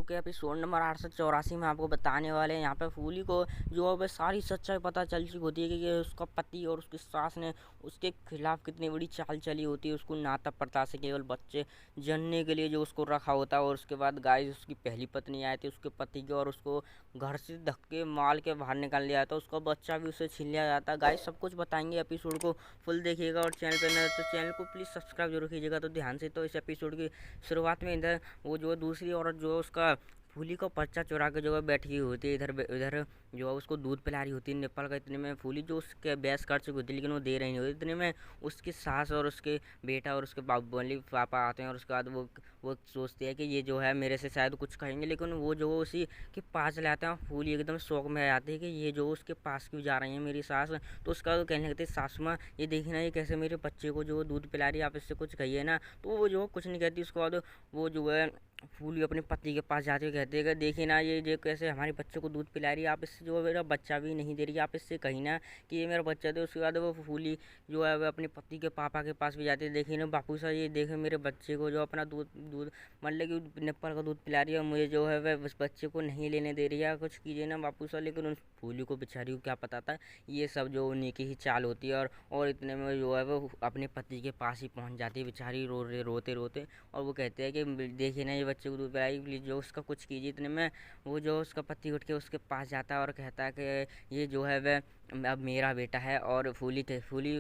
के episode number 884 में आपको बताने वाले हैं। यहाँ पे फूली को जो है सारी सच्चाई पता चल चुकी होती है कि उसका पति और उसकी सास ने उसके खिलाफ कितनी बड़ी चाल चली होती है। उसको नाता प्रथा से केवल बच्चे जनने के लिए जो उसको रखा होता है। और उसके बाद गाइस उसकी पहली पत्नी आई थी उसके पति के, और उसको घर से धक्के मार के बाहर निकाल लिया था। उसका बच्चा भी उसे छीन लिया जाता है। गाइस सब कुछ बताएंगे, एपिसोड को फुल देखिएगा। और चैनल पर नए तो चैनल को प्लीज़ सब्सक्राइब जरूर कीजिएगा। तो ध्यान से, तो इस एपिसोड की शुरुआत में इधर वो जो दूसरी औरत जो उसका फूली का पर्चा चुरा के जो है बैठी हुई होती है, इधर इधर जो है उसको दूध पिला रही होती है निप्पल का। इतने में फूली जो उसके बहस कर चुकी होती है लेकिन वो दे रही नहीं होती। इतने में उसकी सास और उसके बेटा और उसके बोली पापा आते हैं। और उसके बाद वो सोचते हैं कि ये जो है मेरे से शायद कुछ कहेंगे, लेकिन वो जो उसी के पास लाते हैं। फूली एकदम शौक में आ जाती है कि ये जो उसके पास क्यों जा रही है मेरी सास। तो उसका कहने लगती है सासू माँ ये देखी ना, ये कैसे मेरे बच्चे को जो दूध पिला रही है, आप इससे कुछ कहिए ना। तो वो जो कुछ नहीं कहती। उसके बाद वो जो है फूली अपने पति के पास जाते हुए कहते हैं कि देखिए ना, ये कैसे हमारे बच्चे को दूध पिला रही है, आप इससे जो है मेरा बच्चा भी नहीं दे रही है, आप इससे कहीं ना कि ये मेरा बच्चा दे। उसके बाद वो फूली जो है वह अपने पति के पापा के पास भी जाती है। देखिए ना बापू साहब, ये देखे मेरे बच्चे को जो अपना दूध दूध मतलब कि निप्पल का दूध पिला रही है, और मुझे जो है वह उस बच्चे को नहीं लेने दे रही है, कुछ कीजिए ना बापू साहब। लेकिन उस फूली को बेचारी को क्या पता था ये सब जो उन्हीं की ही चाल होती है। और इतने में जो है वो अपने पति के पास ही पहुंच जाती है बेचारी रोते रोते। और वो कहते हैं कि देखिए ना ये बच्चे को दूध पिलाई, प्लीज़ जो उसका कुछ कीजिए। इतने में वो जो उसका पति उठ के उसके पास जाता है और कहता है कि ये जो है वह अब मेरा बेटा है। और फूली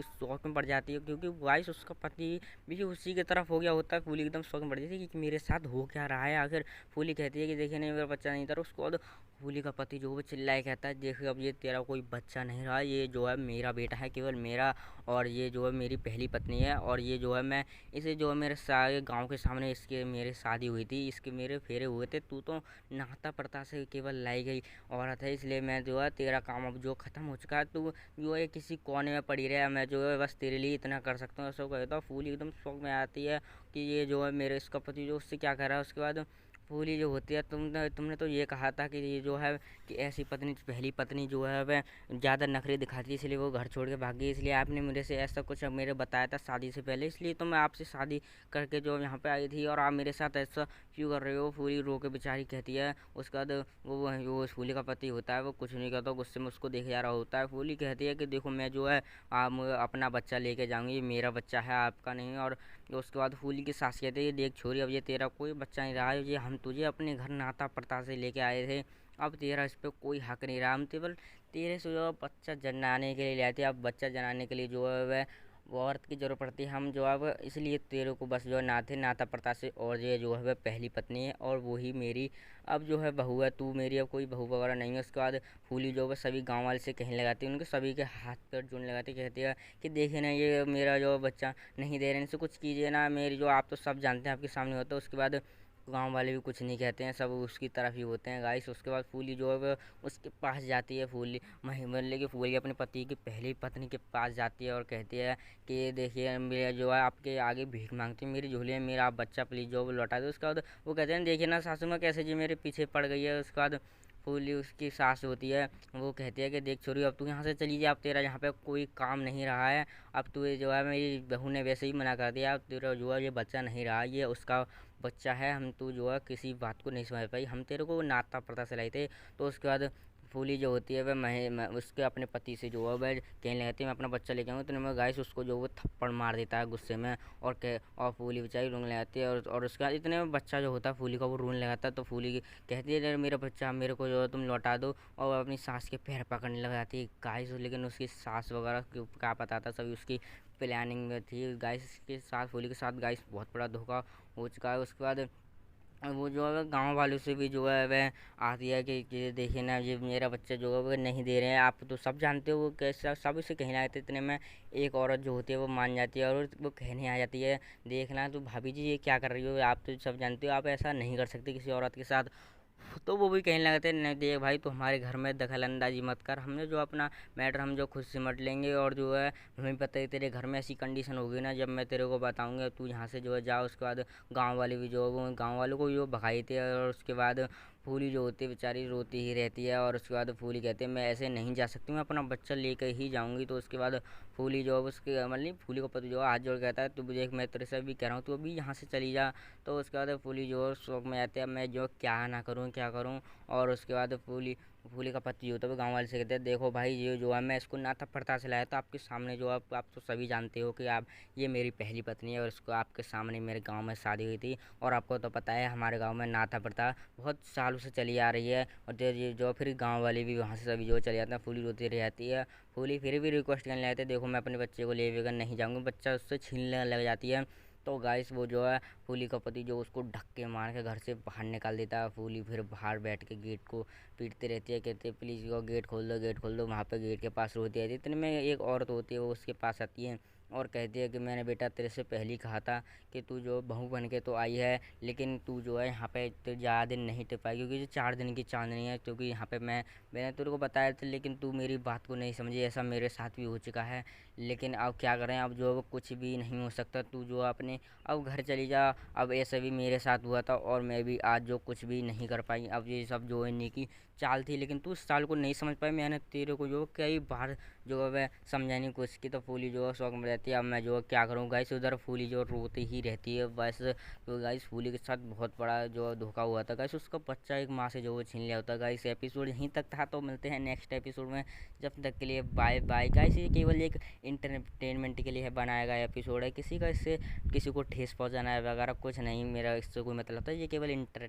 शौक में पड़ जाती है, क्योंकि वाइस उसका पति भी उसी की तरफ हो गया होता है। फूली एकदम शौक में पड़ जाती है कि मेरे साथ हो क्या रहा है आखिर। फूली कहती है कि देखिए नहीं मेरा बच्चा नहीं था। उसको बाद फूली का पति जो है चिल्लाए कहता है देखिए अब ये तेरा कोई बच्चा नहीं रहा, ये जो है मेरा बेटा है, केवल मेरा। और ये जो है मेरी पहली पत्नी है, और ये जो है मैं इसे जो है मेरे सारे गांव के सामने इसके मेरे शादी हुई थी, इसके मेरे फेरे हुए थे। तू तो नाता प्रथा से केवल लाई गई औरत है, इसलिए मैं जो है तेरा काम अब जो ख़त्म हो चुका है, तू जो है किसी कोने में पड़ी रहे, मैं जो है बस तेरे लिए इतना कर सकता हूँ। ऐसा कहता हूँ। फूल एकदम शौक में आती है कि ये जो है मेरे इसका पति जो उससे क्या कर रहा है। उसके बाद फूली जो होती है, तुमने तो ये कहा था कि ये जो है कि ऐसी पत्नी पहली पत्नी जो है वह ज़्यादा नखरे दिखाती है, इसलिए वो घर छोड़ के भाग गई। इसलिए आपने मेरे से ऐसा कुछ मेरे बताया था शादी से पहले, इसलिए तो मैं आपसे शादी करके जो यहाँ पे आई थी, और आप मेरे साथ ऐसा क्यों कर रहे हो। फूली रो के बेचारी कहती है। उसके बाद वो फूली का पति होता है वो कुछ नहीं कहता, गुस्से में उसको देखे जा रहा होता है। फूली कहती है कि देखो मैं जो है आप अपना बच्चा लेके जाऊँगी, ये मेरा बच्चा है आपका नहीं। और उसके बाद फूली की सास कहती है देख छोरी, अब ये तेरा कोई बच्चा नहीं रहा है, ये हम तुझे अपने घर नाता प्रथा से लेके आए थे, अब तेरा इस पर कोई हक नहीं रहा। हम केवल तेरे से जो बच्चा जनाने के लिए लाए थे, अब बच्चा जनाने के लिए जो है वह वो औरत की ज़रूरत पड़ती है, हम जो है वो इसलिए तेरे को बस जो है नाता प्रथा से। और ये जो है वह पहली पत्नी है और वही मेरी अब जो है बहू है, तू मेरी अब कोई बहू वगैरह नहीं है। उसके बाद फूली जो है सभी गांव वाले से कहने लगाती है, उनके सभी के हाथ पैर जोड़ने लगाती, कहती है कि देखिए ना ये मेरा जो बच्चा नहीं दे रहे, इनसे कुछ कीजिए ना। मेरी जो आप तो सब जानते हैं आपके सामने होता है। उसके बाद गांव वाले भी कुछ नहीं कहते हैं, सब उसकी तरफ ही होते हैं गाइस। उसके बाद फूली जो है वो उसके पास जाती है। फूली मतलब कि फूली अपने पति की पहली पत्नी के पास जाती है और कहती है कि देखिए मेरा जो है आपके आगे भीख मांगती है, मेरी झोली में मेरा आप बच्चा प्लीज़ जो लौटा दो। उसके बाद वो कहते हैं देखिए ना सासू माँ कैसे जी मेरे पीछे पड़ गई है। उसके बाद फूली उसकी सास होती है, वो कहती है कि देख छोरी अब तू यहाँ से चली जा, अब तेरा यहाँ पे कोई काम नहीं रहा है। अब तू जो है मेरी बहू ने वैसे ही मना कर दिया, अब तेरा जो है ये बच्चा नहीं रहा, ये उसका बच्चा है। हम तू जो है किसी बात को नहीं समझ पाई, हम तेरे को नाता प्रथा से लाई थे। तो उसके बाद फूली जो होती है वह उसके अपने पति से जो है वह कहने लगती है मैं अपना बच्चा लेके आऊँगी। तो मैं गाइस उसको जो वो थप्पड़ मार देता है गुस्से में, और फूली बेचारी रोने लगाती है। और उसके बाद इतने में बच्चा जो होता है फूली का वो रोने लगाता है। तो फूली कहती है अरे मेरा बच्चा मेरे को जो है तुम लौटा दो, और अपनी सास के पैर पकड़ने लग जाती है गाइस। लेकिन उसकी सास वगैरह क्या पता था, सभी उसकी प्लानिंग में थी गाइस के साथ। फूली के साथ गाइस बहुत बड़ा धोखा हो चुका है। उसके बाद वो जो है गांव वालों से भी जो है वह आती है कि देखिए ना ये मेरा बच्चा जो है वो नहीं दे रहे हैं, आप तो सब जानते हो वो कैसा। सब उसे कहने आए थे। इतने में एक औरत जो होती है वो मान जाती है और वो कहने आ जाती है देखना तो भाभी जी ये क्या कर रही हो, आप तो सब जानते हो आप ऐसा नहीं कर सकते किसी औरत के साथ। तो वो भी कहने लगे थे नहीं देख भाई तो हमारे घर में दखल अंदाजी मत कर, हमने जो अपना मैटर हम जो खुद सिमट लेंगे। और जो है हमें पता है तेरे घर में ऐसी कंडीशन होगी ना जब मैं तेरे को बताऊंगा, तू यहाँ से जो है जा। उसके बाद गांव वाले भी जो वो गांव वालों को जो भगाई थे। और उसके बाद फूली जो होती है बेचारी रोती ही रहती है। और उसके बाद फूली कहती है मैं ऐसे नहीं जा सकती, मैं अपना बच्चा लेकर ही जाऊँगी। तो उसके बाद फूली जो है उसके मतलब फूली का पति जो है हाथ जोड़ के कहता है, तू देख मैं तेरे से भी कह रहा हूँ, तू अभी यहाँ से चली जा। तो उसके बाद फूली जो है शौक में आती है, मैं जो क्या ना करूँ क्या करूँ। और उसके बाद फूली फूली का पति होता है वो गाँव वाले से कहते हैं, देखो भाई ये जो है मैं इसको नाता पड़ता से लाया था आपके सामने, जो आप तो सभी जानते हो कि आप ये मेरी पहली पत्नी है और इसको आपके सामने मेरे गांव में शादी हुई थी। और आपको तो पता है हमारे गांव में नाता प्रथा बहुत सालों से चली आ रही है। और ये जो फिर गांव वाले भी वहाँ से सभी जो चले जाते हैं, फूली रोती रह जाती है। फूली फिर भी रिक्वेस्ट करने लगते हैं, देखो मैं अपने बच्चे को ले लेकर नहीं जाऊँगी, बच्चा उससे छीनने लग जाती है। तो गाइस वो जो है फूली का पति जो उसको धक्के मार के घर से बाहर निकाल देता है। फूली फिर बाहर बैठ के गेट को पीटती रहती है, कहते हैं प्लीज़ वो गेट खोल दो गेट खोल दो। वहाँ पे गेट के पास रोती रहती है। इतने में एक औरत होती है वो उसके पास आती है और कहती है कि मैंने बेटा तेरे से पहले ही कहा था कि तू जो बहू बन के तो आई है, लेकिन तू जो है यहाँ पे तो ज़्यादा दिन नहीं टिक पाएगी, क्योंकि ये 4 दिन की चांदनी है। क्योंकि यहाँ पे मैंने तेरे को बताया था लेकिन तू मेरी बात को नहीं समझी, ऐसा मेरे साथ भी हो चुका है। लेकिन अब क्या करें, अब जो है वो कुछ भी नहीं हो सकता, तू जो अपने अब घर चली जा। अब ऐसा भी मेरे साथ हुआ था और मैं भी आज जो कुछ भी नहीं कर पाई। अब ये सब जो है इन्हीं की चाल थी, लेकिन तू उस चाल को नहीं समझ पाई। मैंने तेरे को जो कई बार जो है वह समझाने की कोशिश की, तो फूली जो है शौक में रहती है। अब मैं जो है क्या करूँ गाइस, उधर फूली जो रोती ही रहती है बस। तो गाइस फूली के साथ बहुत बड़ा जो है धोखा हुआ था गाइस, उसका बच्चा एक माँ से जो है छीन लिया होता है। गाइस एपिसोड यहीं तक था, तो मिलते हैं नेक्स्ट एपिसोड में। जब तक के लिए बाय बाय गाइस। ये केवल एक इंटरटेनमेंट के लिए बनाया गया एपिसोड है, किसी का इससे किसी को ठेस पहुंचाना है वगैरह कुछ नहीं, मेरा इससे कोई मतलब था। ये केवल इंटर